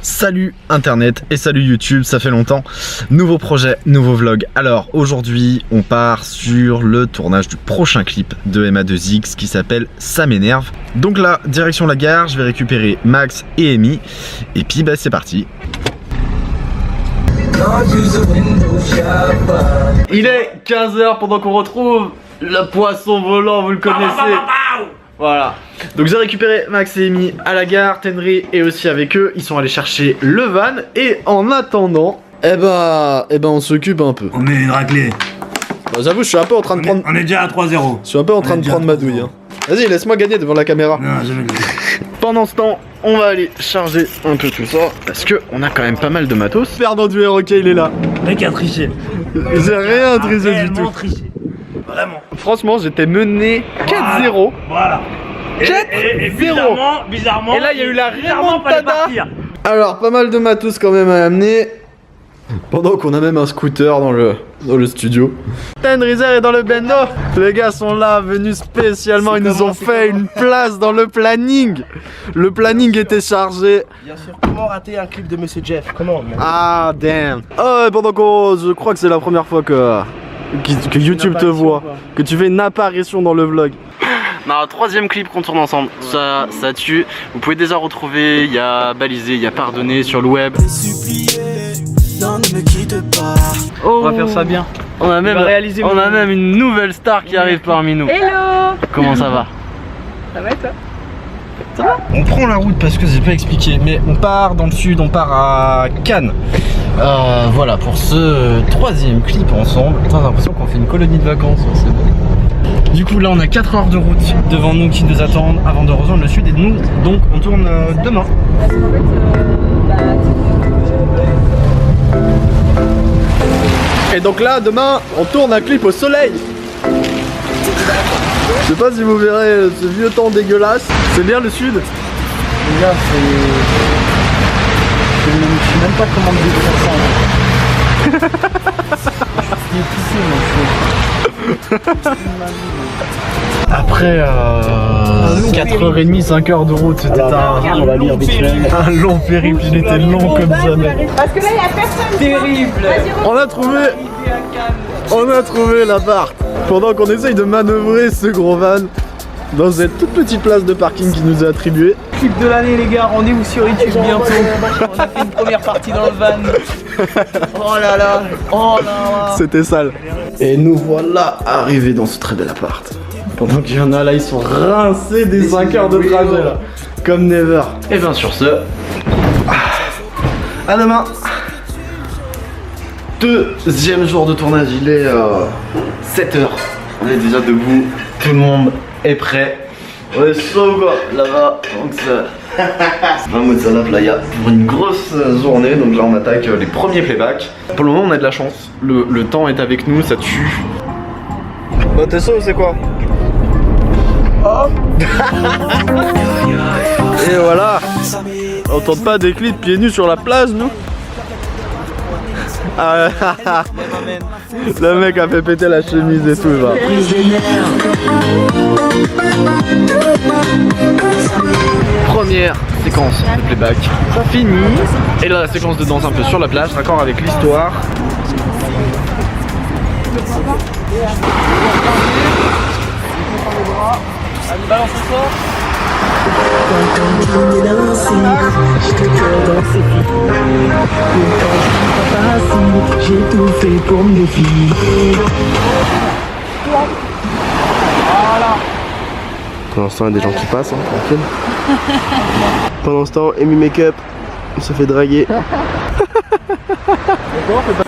Salut Internet et salut YouTube, ça fait longtemps. Nouveau projet, nouveau vlog. Alors aujourd'hui on part sur le tournage du prochain clip de MA2X qui s'appelle Ça m'énerve. Donc là, direction la gare, je vais récupérer Max et Amy. Et puis bah c'est parti. Il est 15 h pendant qu'on retrouve le poisson volant, vous le connaissez. Voilà, donc j'ai récupéré Max et Amy à la gare, Tenry est aussi avec eux, ils sont allés chercher le van et en attendant, on s'occupe un peu. On met une raclée. Bah, j'avoue, je suis un peu en train de prendre... On est déjà à 3-0. Je suis un peu en train de prendre ma douille. Hein. Vas-y, laisse-moi gagner devant la caméra. Non, jamais le Pendant ce temps, on va aller charger un peu tout ça parce que on a quand même pas mal de matos. Fernand du ok, il est là. Le mec a triché. J'ai rien triché du tout. Triché. Vraiment. Franchement, j'étais mené 4-0. Voilà. 4-0. Bizarrement. Et là, il y a eu la remontada. partir. Alors, pas mal de matos quand même à amener. Pendant qu'on a même un scooter dans le studio. Tenrizer est dans le bendo. Les gars sont là, venus spécialement. Ils nous ont fait une place dans le planning. Le planning était chargé. Bien sûr, comment rater un clip de Monsieur Jeff? Comment? Ah, damn. Oh, pendant qu'on... Je crois que c'est la première fois que YouTube te voit. Que tu fais une apparition dans le vlog. Non, troisième clip qu'on tourne ensemble, ça tue. Vous pouvez déjà retrouver, il y a Balisé, il y a Pardonné sur le web. Non, ne me quitte pas. Oh, on va faire ça bien. On a même une nouvelle star qui arrive parmi nous. Hello. Comment ça va? Ça va et toi? Ça va? On prend la route parce que j'ai pas expliqué, mais on part dans le sud, on part à Cannes. Voilà pour ce troisième clip ensemble. J'ai l'impression qu'on fait une colonie de vacances, c'est bon. Du coup là on a 4 heures de route devant nous qui nous attendent avant de rejoindre le sud et nous donc on tourne demain. Et donc là demain on tourne un clip au soleil. Je sais pas si vous verrez ce vieux temps dégueulasse. C'est bien le sud. Les gars, je sais même pas comment me décrire ça. Après 4h30, 5h de route, c'était un long périple, il était long comme jamais. Parce que là, il n'y a personne. Terrible. On a trouvé l'appart. Pendant qu'on essaye de manœuvrer ce gros van dans cette toute petite place de parking qui nous est attribuée. Clip de l'année, les gars, rendez-vous sur YouTube bientôt. On a fait une première partie dans le van. Oh là là. Oh là là. C'était sale. Et nous voilà arrivés dans ce très bel appart. Pendant qu'il y en a là, ils sont rincés des 5 heures de trajet là. Comme never. Et bien sur ce, à demain. Deuxième jour de tournage, il est 7h. On est déjà debout, tout le monde est prêt. On est chaud quoi, là-bas. Donc c'est Vamos a la playa pour une grosse journée. Donc là on attaque les premiers playbacks. Pour le moment on a de la chance, le temps est avec nous, ça tue. Bah t'es chaud c'est quoi? Oh. Et voilà. On tente pas des clips pieds nus sur la plage nous. Ah, le mec a fait péter la chemise et tout va. Première séquence de playback, ça finit. Et là la séquence de danse un peu sur la plage, d'accord avec l'histoire. Allez, balance ça. J'ai tout fait pour me défier. Voilà. Pendant ce temps, il y a des gens qui passent, hein, tranquille. Pendant ce temps, Amy Makeup se fait draguer.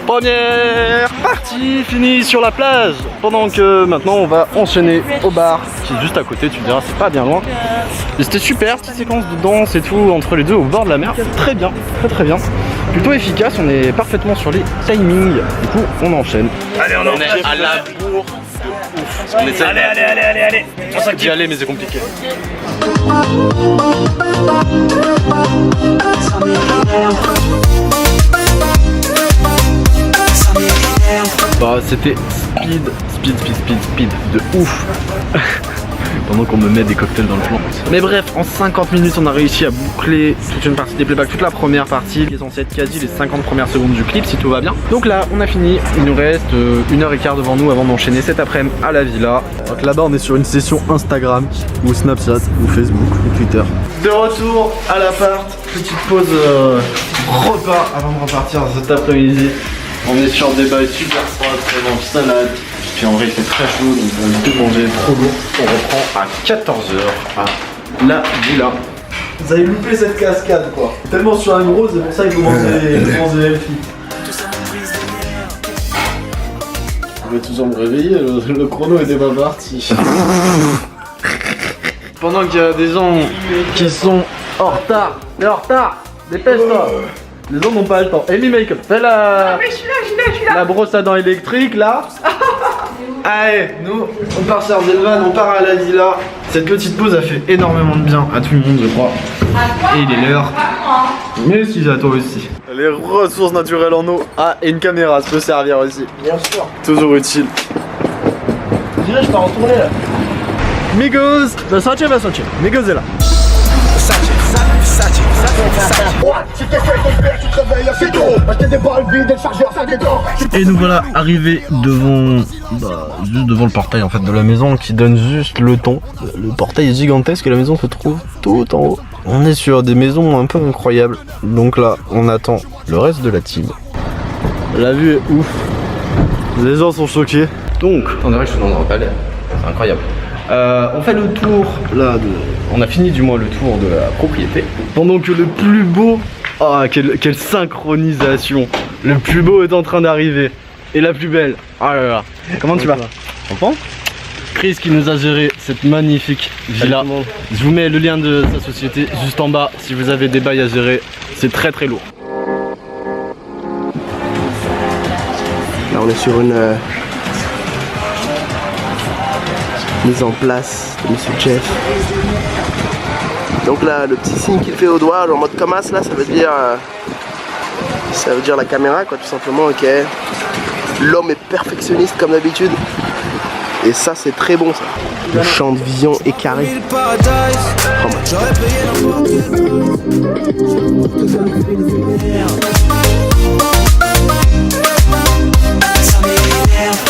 Première partie finie sur la plage. Pendant que maintenant on va enchaîner au bar qui est juste à côté, tu me diras c'est pas bien loin. Et c'était super, petite séquence de danse et tout entre les deux au bord de la mer, très bien, très bien. Plutôt efficace, on est parfaitement sur les timings, du coup on enchaîne. Allez, on est à la bourre de ouf. On essaie allez. d'y aller mais c'est compliqué. Bah c'était speed de ouf. pendant qu'on me met des cocktails dans le flanc. Mais bref, en 50 minutes on a réussi à boucler toute une partie des playbacks, toute la première partie, qui est censée être quasi les 50 premières secondes du clip si tout va bien. Donc là on a fini, il nous reste 1h15 devant nous avant d'enchaîner cet après-midi à la villa. Donc là-bas on est sur une session Instagram ou Snapchat ou Facebook ou Twitter. De retour à l'appart, petite pause repas avant de repartir cet après-midi. On est sur des bails super froides, vraiment salade. Puis en vrai il fait très chaud donc on a tout mangé trop lourd. On reprend à 14h à la villa. Vous avez loupé cette cascade quoi. Tellement sur un gros, c'est pour ça qu'il faut manger healthy. Je vais toujours me réveiller, le chrono était pas parti. Pendant qu'il y a des gens qui sont en retard, mais en retard, dépêche-toi. Les gens n'ont pas le temps. Amy Make-up, fais la... Mais je suis là. La brosse à dents électrique là. Allez, nous on part sur Zelvan, on part à la villa. Cette petite pause a fait énormément de bien à tout le monde je crois. Et il est l'heure. Mais si à toi aussi. Les ressources naturelles en eau. Ah et une caméra, ça peut servir aussi. Bien sûr. Toujours utile. Je dirais, je peux retourner là. Migos, Versace. Migos est là. Et nous voilà arrivés devant juste devant le portail en fait de la maison qui donne juste le ton. Le portail est gigantesque et la maison se trouve tout en haut. On est sur des maisons un peu incroyables. Donc là on attend le reste de la team. La vue est ouf. Les gens sont choqués. Donc on dirait que je suis dans un palais. C'est incroyable. On fait le tour là on a fini du moins le tour de la propriété. Pendant que le plus beau, quelle synchronisation. Le plus beau est en train d'arriver. Et la plus belle. Ah là là. Comment tu vas? Comprends? Chris qui nous a géré cette magnifique villa. Je vous mets le lien de sa société juste en bas si vous avez des bails à gérer. C'est très très lourd. Là on est sur une mise en place de Monsieur Jeff. Donc là le petit signe qu'il fait au doigt en mode comme as là ça veut dire la caméra quoi tout simplement. Ok, l'homme est perfectionniste comme d'habitude et ça c'est très bon ça. Le champ de vision est carré.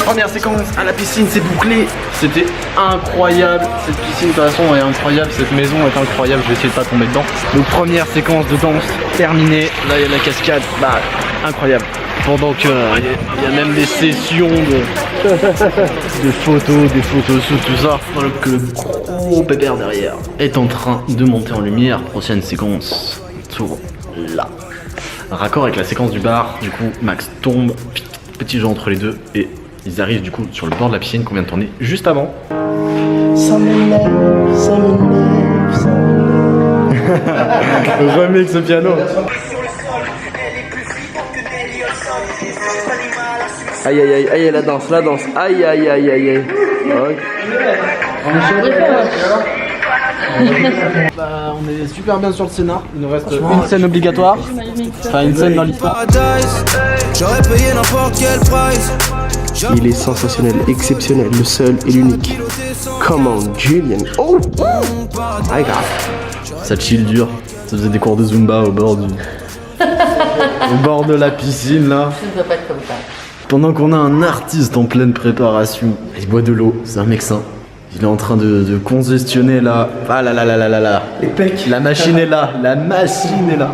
Première séquence à la piscine, c'est bouclé. C'était incroyable. Cette piscine de toute façon est incroyable. Cette maison est incroyable. Je vais essayer de pas tomber dedans. Donc première séquence de danse terminée. Là il y a la cascade. Bah incroyable. Pendant que il y a même des sessions de photos sous tout ça. Pendant que le gros pépère derrière est en train de monter en lumière. Prochaine séquence. Tour là. Raccord avec la séquence du bar. Du coup Max tombe. Petit jeu entre les deux et ils arrivent du coup sur le bord de la piscine qu'on vient de tourner juste avant. Remix au piano. Aïe aïe aïe aïe la danse. Aïe aïe aïe aïe aïe. Okay. On est sur des Bah, on est super bien sur le scénar. Il nous reste une scène obligatoire. Enfin une scène dans l'histoire. Il est sensationnel, exceptionnel, le seul et l'unique. Comment Julian? Oh, ah grave. Ça chill dur. Ça faisait des cours de Zumba au bord de la piscine là. Ça ne doit pas être comme ça. Pendant qu'on a un artiste en pleine préparation, il boit de l'eau, c'est un mec sain. Il est en train de congestionner là. Ah là là là là là là. Les pecs. La machine est là, la machine est là.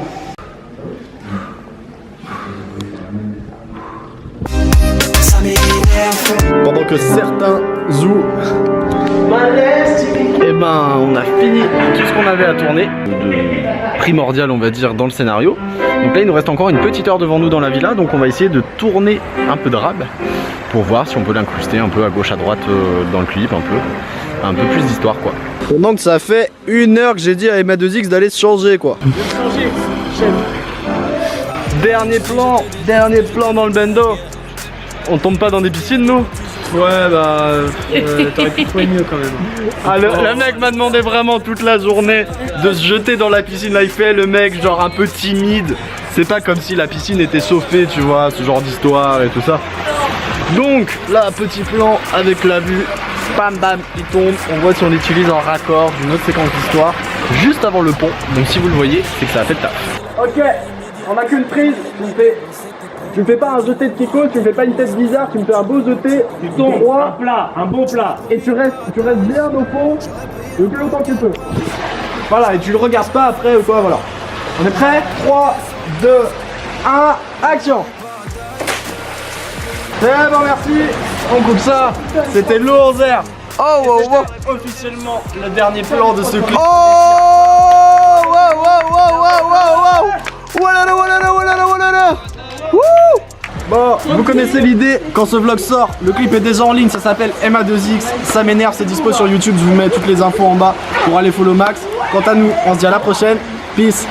Pendant que certains jouent, et ben on a fini tout ce qu'on avait à tourner de primordial on va dire dans le scénario. Donc là il nous reste encore une petite heure devant nous dans la villa, donc on va essayer de tourner un peu de rab pour voir si on peut l'incruster un peu à gauche à droite dans le clip, un peu plus d'histoire quoi. Pendant que ça fait 1 heure que j'ai dit à Emma 2X d'aller se changer quoi. Dernier plan dans le bendo. On tombe pas dans des piscines nous? Ouais bah t'aurais pu trouver mieux quand même. Ah le mec m'a demandé vraiment toute la journée de se jeter dans la piscine. Là il fait le mec genre un peu timide. C'est pas comme si la piscine était chauffée tu vois, ce genre d'histoire et tout ça. Donc là petit plan avec la vue bam bam, il tombe. On voit si on l'utilise en raccord d'une autre séquence d'histoire juste avant le pont. Donc si vous le voyez, c'est que ça a fait le taf. Ok, on a qu'une prise. Tu me fais pas un jeté de Kiko, tu me fais pas une tête bizarre, tu me fais un beau jeté, tu tombes droit, Un bon plat. et tu restes bien au fond le plus longtemps que tu peux. Voilà, et tu le regardes pas après ou quoi, voilà. On est prêt? 3, 2, 1, action. C'est bon, merci. On coupe ça. C'était lourd, Zer. Oh, wow, wow. Officiellement le dernier plan de ce clip. Oh, wow, wow, wow, wow, wow, wow. Walala, walala, walala, walala. Wouh. Bon, vous connaissez l'idée, quand ce vlog sort, le clip est déjà en ligne, ça s'appelle MA2X, ça m'énerve, c'est dispo sur YouTube, je vous mets toutes les infos en bas pour aller follow max. Quant à nous, on se dit à la prochaine, peace.